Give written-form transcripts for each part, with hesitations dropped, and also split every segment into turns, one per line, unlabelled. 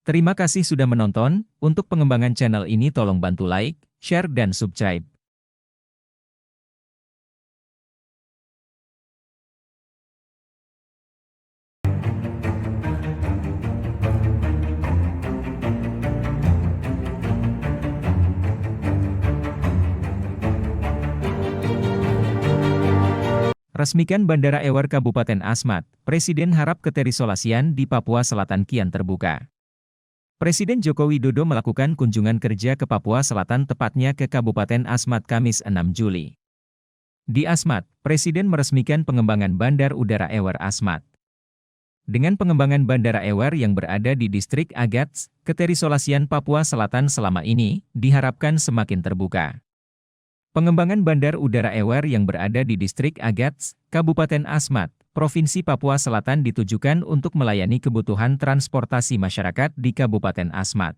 Terima kasih sudah menonton. Untuk pengembangan channel ini tolong bantu like, share dan subscribe. Resmikan Bandara Ewer Kabupaten Asmat, Presiden harap keterisolasian di Papua Selatan kian terbuka. Presiden Joko Widodo melakukan kunjungan kerja ke Papua Selatan tepatnya ke Kabupaten Asmat Kamis 6 Juli. Di Asmat, Presiden meresmikan pengembangan Bandar Udara Ewer Asmat. Dengan pengembangan Bandara Ewer yang berada di distrik Agats, keterisolasian Papua Selatan selama ini diharapkan semakin terbuka. Pengembangan Bandar Udara Ewer yang berada di distrik Agats, Kabupaten Asmat, Provinsi Papua Selatan ditujukan untuk melayani kebutuhan transportasi masyarakat di Kabupaten Asmat.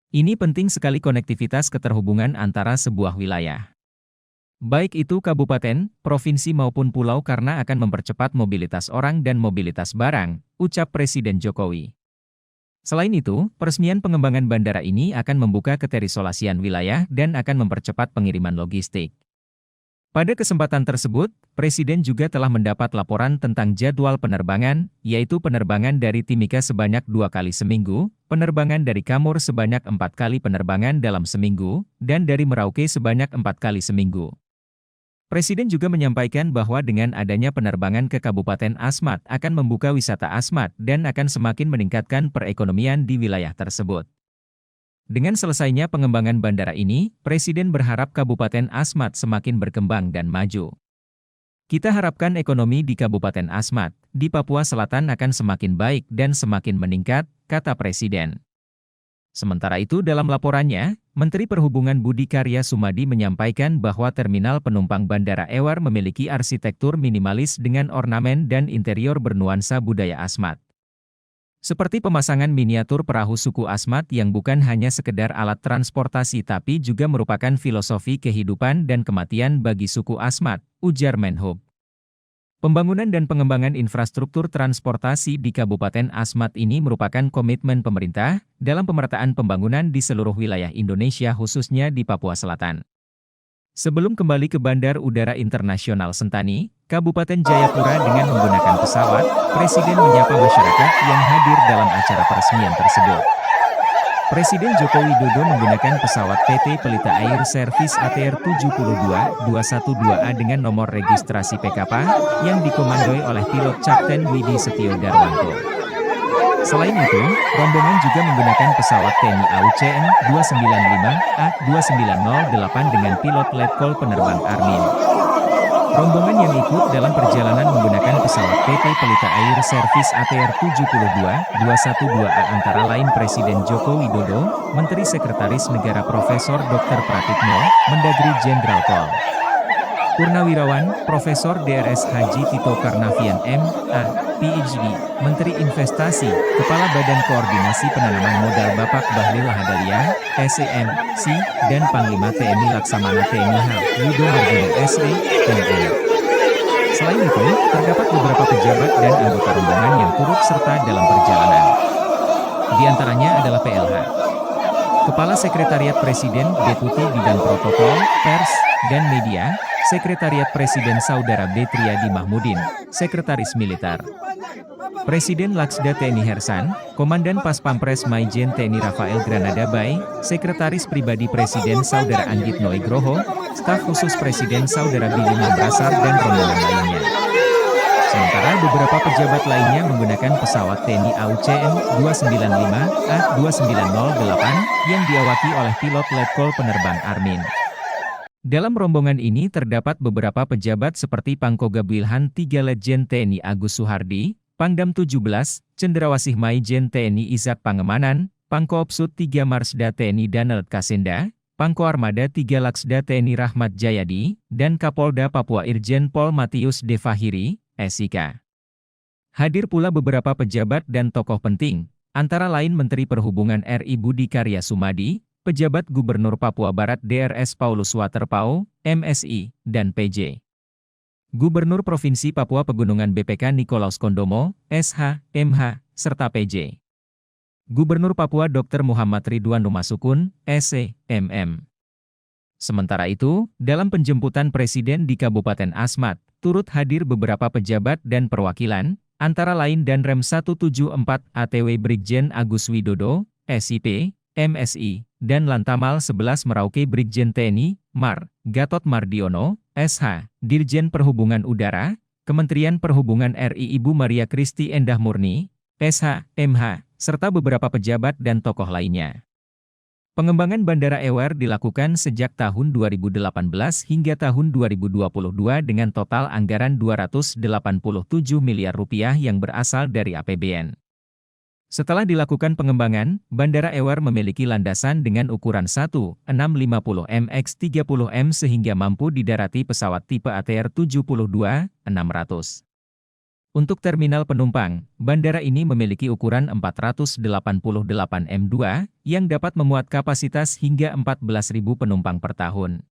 Ini penting sekali konektivitas keterhubungan antara sebuah wilayah. Baik itu kabupaten, provinsi maupun pulau karena akan mempercepat mobilitas orang dan mobilitas barang, ucap Presiden Jokowi. Selain itu, peresmian pengembangan bandara ini akan membuka keterisolasian wilayah dan akan mempercepat pengiriman logistik. Pada kesempatan tersebut, Presiden juga telah mendapat laporan tentang jadwal penerbangan, yaitu penerbangan dari Timika sebanyak 2 kali seminggu, penerbangan dari Kamur sebanyak 4 kali penerbangan dalam seminggu, dan dari Merauke sebanyak 4 kali seminggu. Presiden juga menyampaikan bahwa dengan adanya penerbangan ke Kabupaten Asmat akan membuka wisata Asmat dan akan semakin meningkatkan perekonomian di wilayah tersebut. Dengan selesainya pengembangan bandara ini, Presiden berharap Kabupaten Asmat semakin berkembang dan maju. Kita harapkan ekonomi di Kabupaten Asmat, di Papua Selatan akan semakin baik dan semakin meningkat, kata Presiden. Sementara itu dalam laporannya, Menteri Perhubungan Budi Karya Sumadi menyampaikan bahwa terminal penumpang Bandara Ewer memiliki arsitektur minimalis dengan ornamen dan interior bernuansa budaya Asmat. Seperti pemasangan miniatur perahu suku Asmat yang bukan hanya sekedar alat transportasi tapi juga merupakan filosofi kehidupan dan kematian bagi suku Asmat, ujar Menhub. Pembangunan dan pengembangan infrastruktur transportasi di Kabupaten Asmat ini merupakan komitmen pemerintah dalam pemerataan pembangunan di seluruh wilayah Indonesia khususnya di Papua Selatan. Sebelum kembali ke Bandar Udara Internasional Sentani, Kabupaten Jayapura dengan menggunakan pesawat, Presiden menyapa masyarakat yang hadir dalam acara peresmian tersebut. Presiden Joko Widodo menggunakan pesawat PT Pelita Air Service ATR 72212A dengan nomor registrasi PKP yang dikomandoi oleh pilot Kapten Widi Setio Darwanto. Selain itu, rombongan juga menggunakan pesawat TNI AU CN-295A-2908 dengan pilot letkol penerbang Armin. Rombongan yang ikut dalam perjalanan menggunakan pesawat PT Pelita Air Service ATR 72212A antara lain Presiden Joko Widodo, Menteri Sekretaris Negara Profesor Dr. Pratikno, Mendagri Jenderal Pol. Purnawirawan, Profesor DRS Haji Tito Karnavian M.A., PhD, Menteri Investasi, Kepala Badan Koordinasi Penanaman Modal Bapak Bahlil Lahadalia, SEM.C, dan Panglima TNI Laksamana TNI H. Yudo Margono SE, TNI. Selain itu, terdapat beberapa pejabat dan anggota rombongan yang turut serta dalam perjalanan. Di antaranya adalah PLH. Kepala Sekretariat Presiden, Deputi Bidang Protokol, Pers, dan Media, Sekretariat Presiden Saudara B. Triadi Mahmudin, Sekretaris Militer. Presiden Laksda TNI Hersan, Komandan Pas Pampres Maijen TNI Rafael Granada Bay, Sekretaris Pribadi Presiden Saudara Anggit Noigroho, Staf Khusus Presiden Saudara Billy Mambrasar dan rombongan lainnya. Sementara beberapa pejabat lainnya menggunakan pesawat TNI AU CN-295A-2908 yang diawaki oleh pilot letkol penerbang Armin. Dalam rombongan ini terdapat beberapa pejabat seperti Pangkoga Wilhan 3 Letjen TNI Agus Suhardi, Pangdam 17, Cendrawasih Maijen TNI Izak Pangemanan, Pangkoopsut 3 Marsda TNI Danelt Kasenda, Pangko Armada 3 Laksda TNI Rahmat Jayadi, dan Kapolda Papua Irjen Pol Matius De Fahiri, SIK. Hadir pula beberapa pejabat dan tokoh penting, antara lain Menteri Perhubungan RI Budi Karya Sumadi, Pejabat Gubernur Papua Barat DRS Paulus Waterpau, MSI, dan PJ. Gubernur Provinsi Papua Pegunungan BPK Nikolaus Kondomo, SH, MH, serta PJ. Gubernur Papua Dr. Muhammad Ridwan Numasukun, SE.MM. Sementara itu, dalam penjemputan Presiden di Kabupaten Asmat, turut hadir beberapa pejabat dan perwakilan, antara lain Danrem 174 ATW Brigjen Agus Widodo, SIP, MSI, dan Lantamal 11 Merauke Brigjen TNI, Mar, Gatot Mardiono, SH, Dirjen Perhubungan Udara, Kementerian Perhubungan RI Ibu Maria Kristi Endah Murni, SH, MH, serta beberapa pejabat dan tokoh lainnya. Pengembangan Bandara Ewer dilakukan sejak tahun 2018 hingga tahun 2022 dengan total anggaran Rp287 miliar yang berasal dari APBN. Setelah dilakukan pengembangan, Bandara Ewer memiliki landasan dengan ukuran 1,650 x 30 m sehingga mampu didarati pesawat tipe ATR 72-600. Untuk terminal penumpang, bandara ini memiliki ukuran 488 m2 yang dapat memuat kapasitas hingga 14.000 penumpang per tahun.